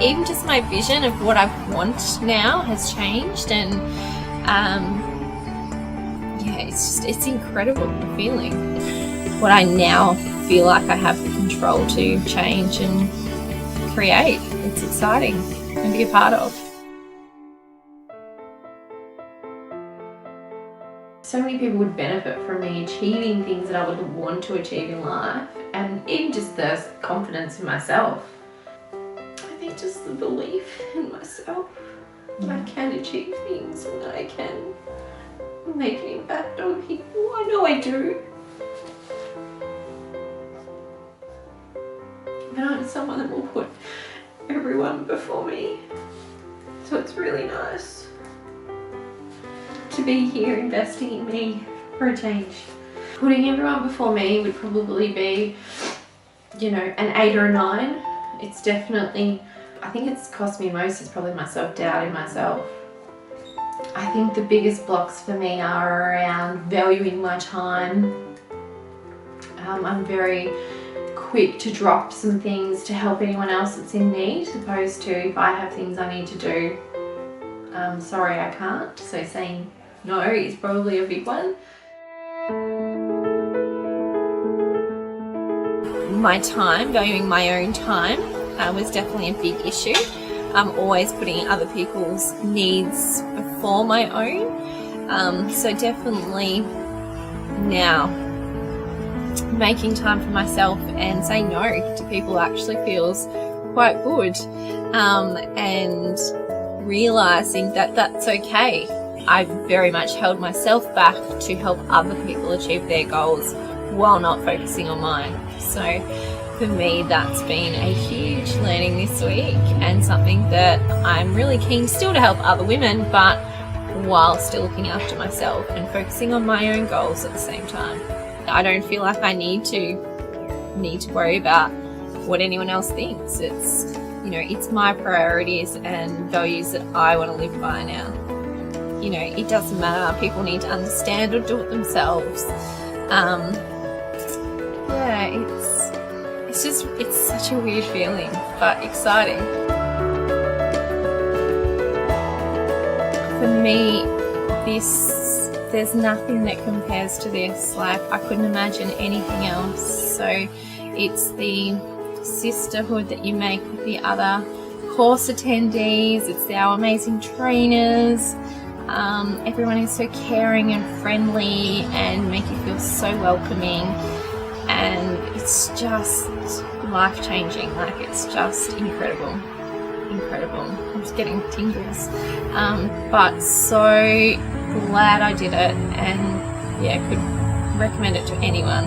even just my vision of what I want now has changed, and yeah, it's incredible, the feeling. What I now feel like I have the control to change and create. It's exciting and be a part of. So many people would benefit from me achieving things that I would want to achieve in life, and even just the confidence in myself. I think just the belief in myself that I can achieve things and that I can make an impact on people. I know I do. But I'm someone that will put everyone before me. So it's really nice to be here investing in me for a change. Putting everyone before me would probably be, you know, an 8 or a 9. It's definitely, I think it's cost me most is probably my self-doubt in myself. I think the biggest blocks for me are around valuing my time. I'm very quick to drop some things to help anyone else that's in need, as opposed to if I have things I need to do, sorry I can't. So saying no is probably a big one. My time, valuing my own time, was definitely a big issue. I'm always putting other people's needs before my own. So definitely now making time for myself and saying no to people actually feels quite good, and realizing that that's okay. I've very much held myself back to help other people achieve their goals while not focusing on mine. So for me, that's been a huge learning this week, and something that I'm really keen still to help other women, but while still looking after myself and focusing on my own goals at the same time. I don't feel like I need to worry about what anyone else thinks. It's, you know, it's my priorities and values that I want to live by now. You know, it doesn't matter. People need to understand or do it themselves. Yeah, it's such a weird feeling, but exciting. For me, there's nothing that compares to this. Like, I couldn't imagine anything else. So it's the sisterhood that you make with the other course attendees. It's our amazing trainers. Everyone is so caring and friendly and make you feel so welcoming, and it's just life-changing. Like, it's just incredible. I'm just getting tingles, but so glad I did it, and yeah, could recommend it to anyone.